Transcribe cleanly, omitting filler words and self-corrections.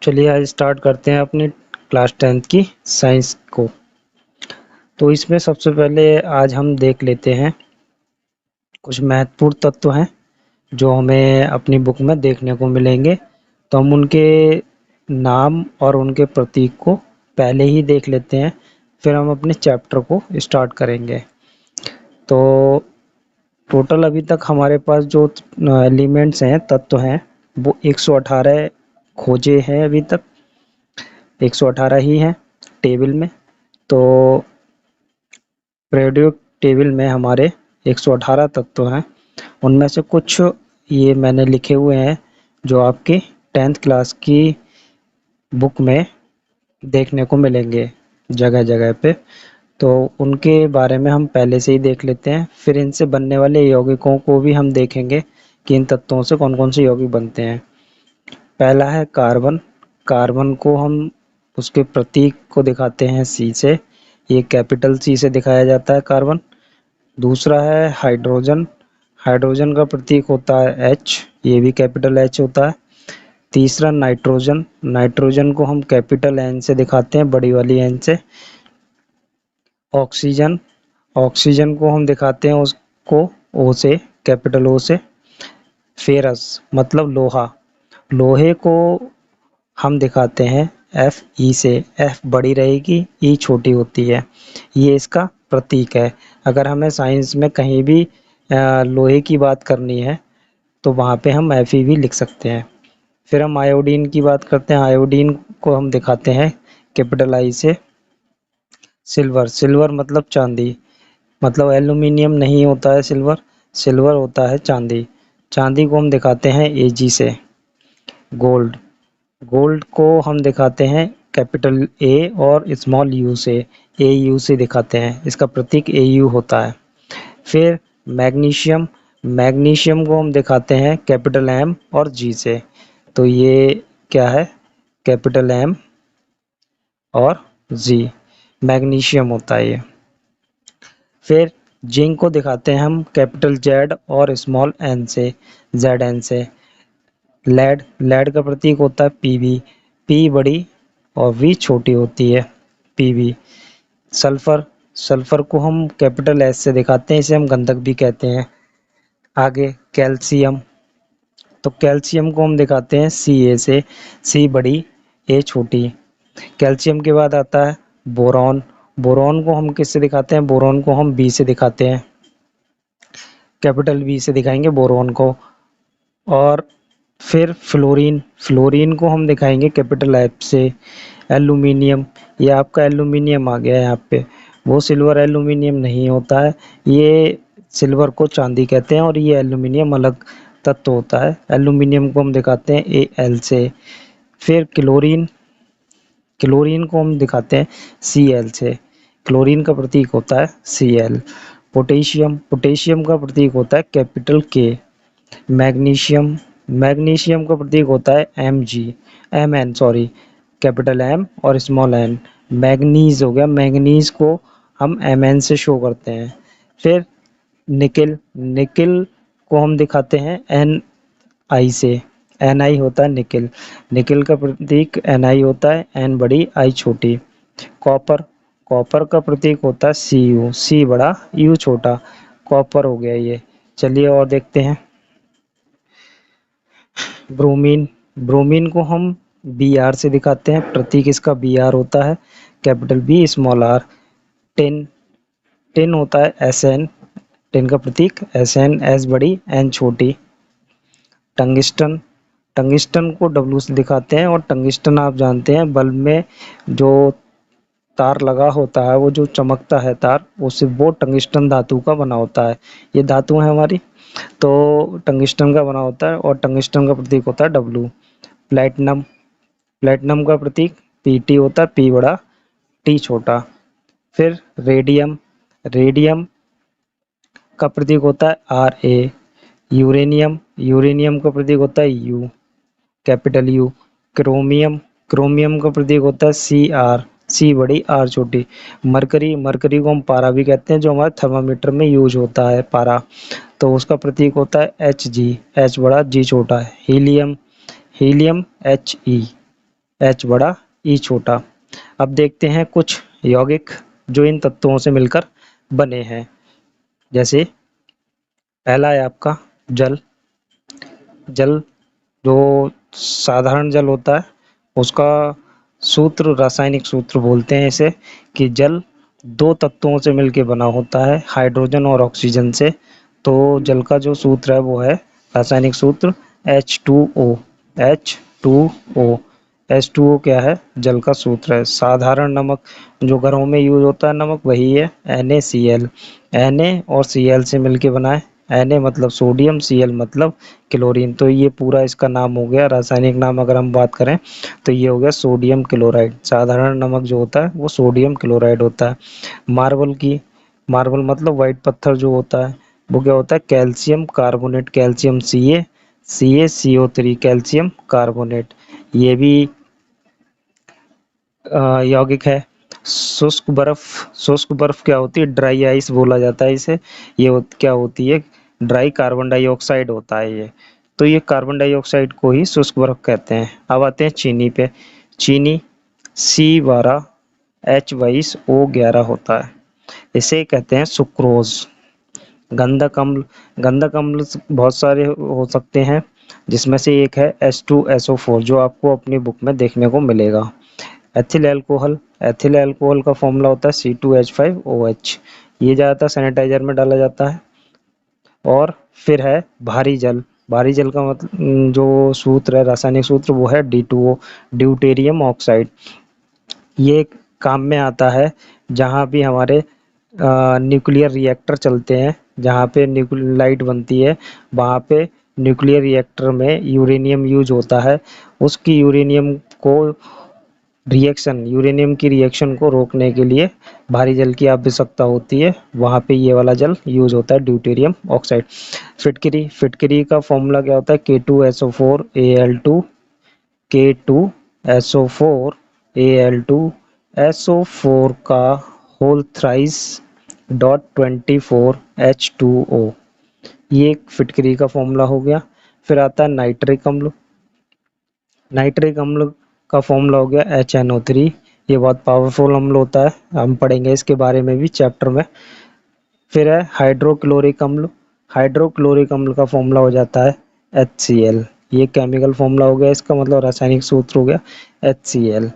चलिए आज स्टार्ट करते हैं अपनी क्लास 10th की साइंस को। तो इसमें सबसे पहले आज हम देख लेते हैं कुछ महत्वपूर्ण तत्व हैं जो हमें अपनी बुक में देखने को मिलेंगे। तो हम उनके नाम और उनके प्रतीक को पहले ही देख लेते हैं, फिर हम अपने चैप्टर को स्टार्ट करेंगे। तो टोटल अभी तक हमारे पास जो एलिमेंट्स हैं, तत्व हैं, वो 118 खोजे हैं अभी तक। 118 ही हैं टेबल में। तो पीरियोडिक टेबल में हमारे 118 तत्व हैं। उनमें से कुछ ये मैंने लिखे हुए हैं जो आपके 10th क्लास की बुक में देखने को मिलेंगे जगह जगह पे। तो उनके बारे में हम पहले से ही देख लेते हैं, फिर इनसे बनने वाले यौगिकों को भी हम देखेंगे कि इन तत्वों से कौन कौन से यौगिक बनते हैं। पहला है कार्बन। कार्बन को हम उसके प्रतीक को दिखाते हैं सी से। ये कैपिटल सी से दिखाया जाता है कार्बन। दूसरा है हाइड्रोजन। हाइड्रोजन का प्रतीक होता है एच, ये भी कैपिटल एच होता है। तीसरा नाइट्रोजन। नाइट्रोजन को हम कैपिटल एन से दिखाते हैं, बड़ी वाली एन से। ऑक्सीजन। ऑक्सीजन को हम दिखाते हैं उसको ओ से, कैपिटल ओ से। फेरस मतलब लोहा। लोहे को हम दिखाते हैं एफ ई से। एफ बड़ी रहेगी, ई छोटी होती है। ये इसका प्रतीक है। अगर हमें साइंस में कहीं भी लोहे की बात करनी है तो वहाँ पे हम एफ ई भी लिख सकते हैं। फिर हम आयोडीन की बात करते हैं। आयोडीन को हम दिखाते हैं कैपिटल आई से। सिल्वर। सिल्वर मतलब चांदी, मतलब एल्यूमिनियम नहीं होता है सिल्वर, सिल्वर होता है चांदी। चांदी को हम दिखाते हैं ए जी से। गोल्ड। गोल्ड को हम दिखाते हैं कैपिटल ए और स्मॉल यू से। ए यू से दिखाते हैं, इसका प्रतीक ए यू होता है। फिर मैग्नीशियम। मैग्नीशियम को हम दिखाते हैं कैपिटल एम और जी से। तो ये क्या है, कैपिटल एम और जी, मैग्नीशियम होता है ये। फिर जिंक को दिखाते हैं हम कैपिटल जेड और स्मॉल एन से, जेड एन से। लेड। लेड का प्रतीक होता है पीवी, पी बड़ी और वी छोटी होती है, पीवी। सल्फर। सल्फर को हम कैपिटल एस से दिखाते हैं, इसे हम गंधक भी कहते हैं। आगे कैल्शियम। तो कैल्शियम को हम दिखाते हैं सी ए से, सी बड़ी ए छोटी। कैल्शियम के बाद आता है बोरॉन। बोरॉन को हम किससे दिखाते हैं, बोरॉन को हम बी से दिखाते हैं, कैपिटल बी से दिखाएंगे बोरॉन को। और फिर फ्लोरीन। फ्लोरीन को हम दिखाएंगे कैपिटल एफ से। एल्यूमिनियम। ये आपका एल्यूमिनियम आ गया है यहाँ पे, वो सिल्वर एल्यूमिनियम नहीं होता है। ये सिल्वर को चांदी कहते हैं और ये एल्यूमिनियम अलग तत्व होता है। एल्यूमिनियम को हम दिखाते हैं ए एल से। फिर क्लोरीन। क्लोरीन को हम दिखाते हैं सी एल से। क्लोरीन का प्रतीक होता है सी एल। पोटेशियम। पोटेशियम का प्रतीक होता है कैपिटल के। मैग्नीशियम। मैग्नीशियम का प्रतीक होता है M G, M N sorry, capital M और स्मॉल एन। मैग्नीज हो गया, मैग्नीज को हम एम एन से शो करते हैं। फिर निकिल। निकिल को हम दिखाते हैं एन आई से, एन आई होता है निकिल। निकिल का प्रतीक एन आई होता है, एन बड़ी आई छोटी। कॉपर। कॉपर का प्रतीक होता है सी यू, सी बड़ा यू छोटा, कॉपर हो गया ये। चलिए और देखते हैं ब्रोमीन। ब्रोमीन को हम बी आर से दिखाते हैं, प्रतीक इसका बी आर होता है, capital B small R. Tin. Tin होता है एस एन, टिन का प्रतीक एस एन, एस बड़ी एन छोटी। टंगिस्टन। टंगिस्टन को डब्ल्यू से दिखाते हैं और टंगिस्टन आप जानते हैं बल्ब में जो तार लगा होता है, वो जो चमकता है तार, उससे वो टंगिस्टन धातु का बना होता है। ये धातु है हमारी, तो टंगिस्टन का बना होता है और टंगिस्टन का प्रतीक होता है डब्ल्यू। प्लैटिनम। प्लैटिनम का प्रतीक पी टी होता है, पी बड़ा टी छोटा। फिर रेडियम। रेडियम का प्रतीक होता है आर ए। यूरेनियम। यूरेनियम का प्रतीक होता है you, capital you. Chromium. Chromium का प्रतीक होता है सी आर, सी बड़ी आर छोटी। मरकरी। मरकरी को हम पारा भी कहते हैं, जो हमारे थर्मामीटर में यूज होता है पारा, तो उसका प्रतीक होता है एच जी, एच बड़ा जी छोटा है। Helium. Helium H E, H बड़ा E छोटा। अब देखते हैं कुछ यौगिक जो इन तत्वों से मिलकर बने हैं। जैसे पहला है आपका जल। जल जो साधारण जल होता है उसका सूत्र, रासायनिक सूत्र बोलते हैं इसे, कि जल दो तत्वों से मिलकर बना होता है, हाइड्रोजन और ऑक्सीजन से। तो जल का जो सूत्र है वो है रासायनिक सूत्र H2O। H2O। H2O क्या है? जल का सूत्र है। साधारण नमक जो घरों में यूज होता है नमक, वही है NaCl। Na और Cl से मिलके बना है। Na मतलब सोडियम, Cl मतलब क्लोरीन। तो ये पूरा इसका नाम हो गया, रासायनिक नाम अगर हम बात करें तो ये हो गया सोडियम क्लोराइड। साधारण नमक जो होता है वो सोडियम क्लोराइड होता है। मार्बल मतलब व्हाइट पत्थर जो होता है वो क्या होता है? Calcium carbonate. Calcium CaCO3 calcium carbonate. ये भी यौगिक है। शुष्क बर्फ क्या होती है? ड्राई आइस बोला जाता है इसे। क्या होती है? ड्राई कार्बन डाइऑक्साइड होता है ये। तो ये कार्बन डाइऑक्साइड को ही शुष्क बर्फ कहते हैं। अब आते हैं चीनी पे। चीनी C12H22O11 होता है। इसे कहते हैं सुक्रोज। गंधक अम्ल। गंधक अम्ल बहुत सारे हो सकते हैं, जिसमें से एक है H2SO4 जो आपको अपनी बुक में देखने को मिलेगा। Ethyl alcohol. एथिल अल्कोहल का फॉर्मूला होता है C2H5OH। ये ज़्यादातर सैनिटाइजर में डाला जाता है। और फिर है भारी जल। भारी जल का मतलब जो सूत्र है, रासायनिक सूत्र, वो है D2O, ड्यूटेरियम ऑक्साइड। ये काम में आता है जहाँ भी हमारे न्यूक्लियर रिएक्टर चलते हैं, जहाँ पे लाइट बनती है, वहाँ पे न्यूक्लियर रिएक्टर में यूरेनियम यूज होता है। उसकी यूरेनियम की रिएक्शन को रोकने के लिए भारी जल की आवश्यकता होती है। वहाँ पे ये वाला जल यूज होता है, ड्यूटेरियम ऑक्साइड। फिटकरी का फॉर्मूला क्या होता है? K2SO4Al2। K2SO4Al2SO4 का होल थ्राइस डॉट 24H2O। ये एक फिटकरी का फॉर्मूला हो गया। फिर आता है नाइट्रिक अम्ल। नाइट्रिक अम्ल का फॉर्मूला हो गया HNO3। ये बहुत पावरफुल अम्ल होता है, हम पढ़ेंगे इसके बारे में भी चैप्टर में। फिर है हाइड्रोक्लोरिक अम्ल। हाइड्रोक्लोरिक अम्ल का फॉर्मूला हो जाता है HCl। ये केमिकल फॉर्मूला हो गया इसका, मतलब रासायनिक सूत्र हो गया HCl।